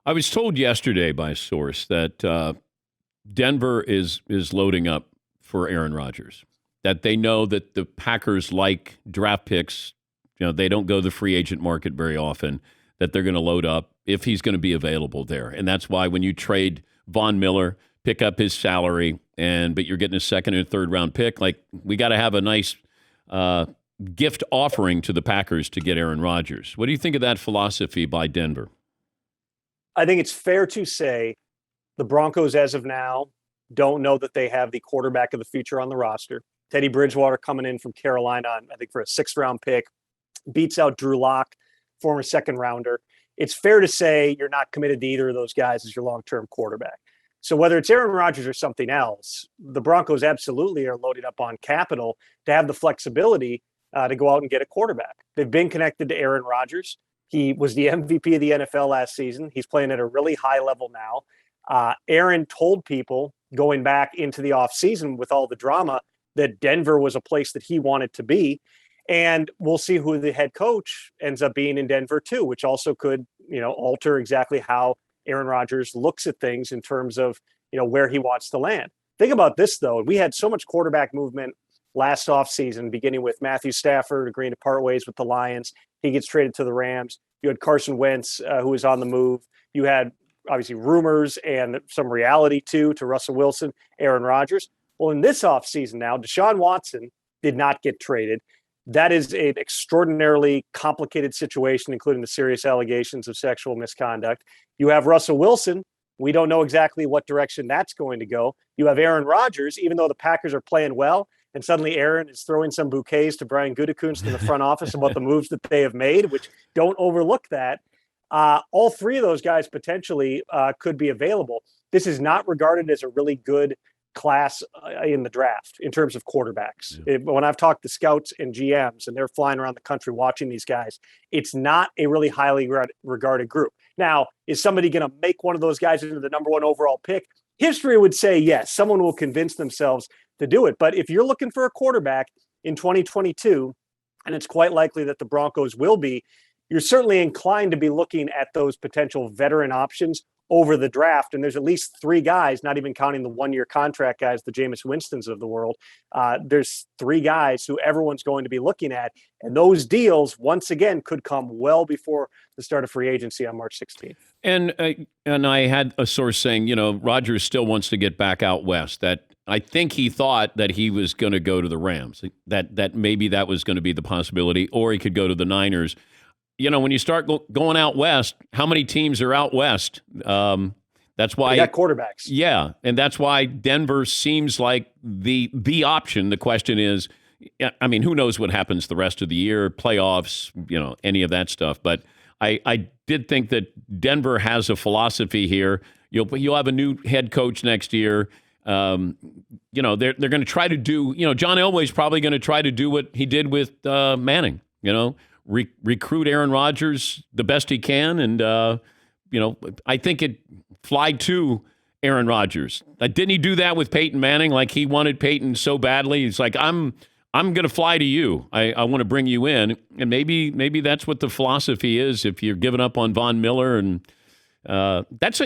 I was told yesterday by a source that Denver is loading up for Aaron Rodgers. That they know that the Packers like draft picks. They don't go the free agent market very often. That they're going to load up if he's going to be available there, and that's why when you trade Von Miller, pick up his salary, but you're getting a second and third round pick. Like, we got to have a nice gift offering to the Packers to get Aaron Rodgers. What do you think of that philosophy by Denver? I think it's fair to say the Broncos, as of now, don't know that they have the quarterback of the future on the roster. Teddy Bridgewater coming in from Carolina, I think, for a 6th-round pick, beats out Drew Lock, former 2nd-rounder. It's fair to say you're not committed to either of those guys as your long-term quarterback. So whether it's Aaron Rodgers or something else, the Broncos absolutely are loaded up on capital to have the flexibility to go out and get a quarterback. They've been connected to Aaron Rodgers. He was the MVP of the NFL last season. He's playing at a really high level now. Aaron told people going back into the offseason with all the drama that Denver was a place that he wanted to be. And we'll see who the head coach ends up being in Denver too, which also could, alter exactly how Aaron Rodgers looks at things in terms of, where he wants to land. Think about this, though. We had so much quarterback movement last offseason, beginning with Matthew Stafford agreeing to part ways with the Lions. He gets traded to the Rams. You had Carson Wentz, who was on the move. You had, obviously, rumors and some reality, too, to Russell Wilson, Aaron Rodgers. Well, in this offseason now, Deshaun Watson did not get traded. That is an extraordinarily complicated situation, including the serious allegations of sexual misconduct. You have Russell Wilson. We don't know exactly what direction that's going to go. You have Aaron Rodgers, even though the Packers are playing well, and suddenly Aaron is throwing some bouquets to Brian Gutekunst in the front office about the moves that they have made, which don't overlook that. All three of those guys potentially could be available. This is not regarded as a really good class in the draft in terms of quarterbacks. Yeah. When I've talked to scouts and GMs and they're flying around the country watching these guys, it's not a really highly regarded group. Now, is somebody going to make one of those guys into the number 1 overall pick? History would say yes, someone will convince themselves to do it. But if you're looking for a quarterback in 2022, and it's quite likely that the Broncos will be, you're certainly inclined to be looking at those potential veteran options over the draft. And there's at least 3 guys, not even counting the 1-year contract guys, the Jameis Winstons of the world. There's 3 guys who everyone's going to be looking at. And those deals, once again, could come well before the start of free agency on March 16th. And I had a source saying, Rodgers still wants to get back out west. That I think he thought that he was going to go to the Rams, that maybe that was going to be the possibility, or he could go to the Niners. When you start going out west, how many teams are out west? That's why you got quarterbacks. Yeah, and that's why Denver seems like the option. The question is, who knows what happens the rest of the year, playoffs, any of that stuff. But I did think that Denver has a philosophy here. You'll have a new head coach next year. They're going to try to do. John Elway's probably going to try to do what he did with Manning. Recruit Aaron Rodgers the best he can. And, I think it fly to Aaron Rodgers. Didn't he do that with Peyton Manning? Like, he wanted Peyton so badly. He's like, I'm going to fly to you. I want to bring you in. And maybe that's what the philosophy is if you're giving up on Von Miller. And it's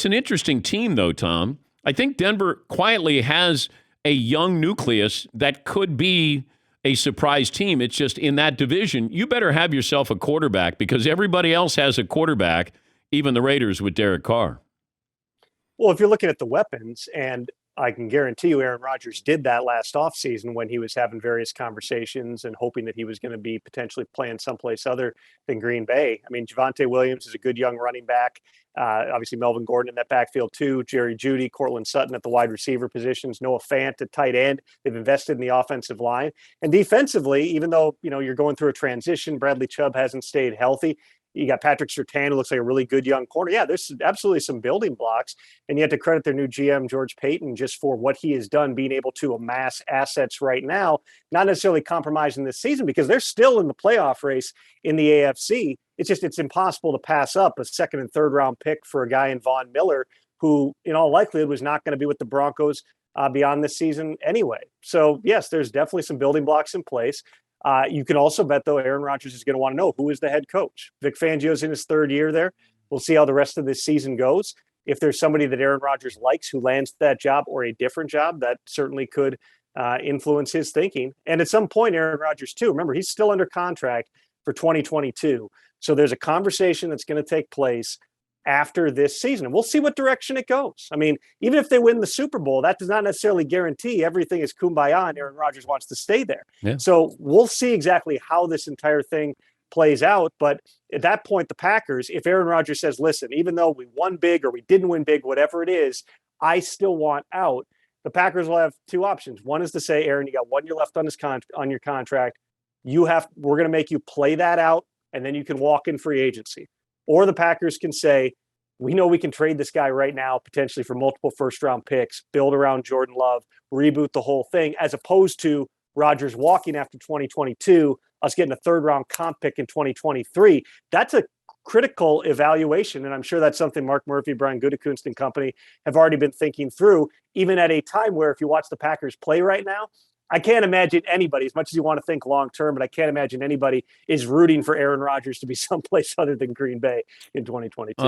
an interesting team, though, Tom. I think Denver quietly has a young nucleus that could be a surprise team. It's just in that division, you better have yourself a quarterback because everybody else has a quarterback, even the Raiders with Derek Carr. Well, if you're looking at the weapons, and I can guarantee you Aaron Rodgers did that last offseason when he was having various conversations and hoping that he was going to be potentially playing someplace other than Green Bay. Javonte Williams is a good young running back. Obviously, Melvin Gordon in that backfield too, Jerry Jeudy, Cortland Sutton at the wide receiver positions, Noah Fant at tight end. They've invested in the offensive line. And defensively, even though, you're going through a transition, Bradley Chubb hasn't stayed healthy. You got Patrick Surtain, who looks like a really good young corner. Yeah, there's absolutely some building blocks. And you have to credit their new GM, George Payton, just for what he has done, being able to amass assets right now, not necessarily compromising this season because they're still in the playoff race in the AFC. It's impossible to pass up a 2nd and 3rd round pick for a guy in Von Miller, who in all likelihood was not going to be with the Broncos beyond this season anyway. So, yes, there's definitely some building blocks in place. You can also bet, though, Aaron Rodgers is going to want to know who is the head coach. Vic Fangio's in his 3rd year there. We'll see how the rest of this season goes. If there's somebody that Aaron Rodgers likes who lands that job or a different job, that certainly could influence his thinking. And at some point, Aaron Rodgers, too, remember, he's still under contract for 2022. So there's a conversation that's going to take place after this season. And we'll see what direction it goes. I mean, even if they win the Super Bowl, that does not necessarily guarantee everything is kumbaya and Aaron Rodgers wants to stay there. Yeah. So we'll see exactly how this entire thing plays out. But at that point, the Packers, if Aaron Rodgers says, listen, even though we won big or we didn't win big, whatever it is, I still want out, the Packers will have two options. One is to say, Aaron, you got 1 year left on on your contract. We're going to make you play that out, and then you can walk in free agency. Or the Packers can say, we know we can trade this guy right now, potentially for multiple first-round picks, build around Jordan Love, reboot the whole thing, as opposed to Rodgers walking after 2022, us getting a third-round comp pick in 2023. That's a critical evaluation, and I'm sure that's something Mark Murphy, Brian Gutekunst and company have already been thinking through, even at a time where if you watch the Packers play right now, I can't imagine anybody, as much as you want to think long-term, but I can't imagine anybody is rooting for Aaron Rodgers to be someplace other than Green Bay in 2022.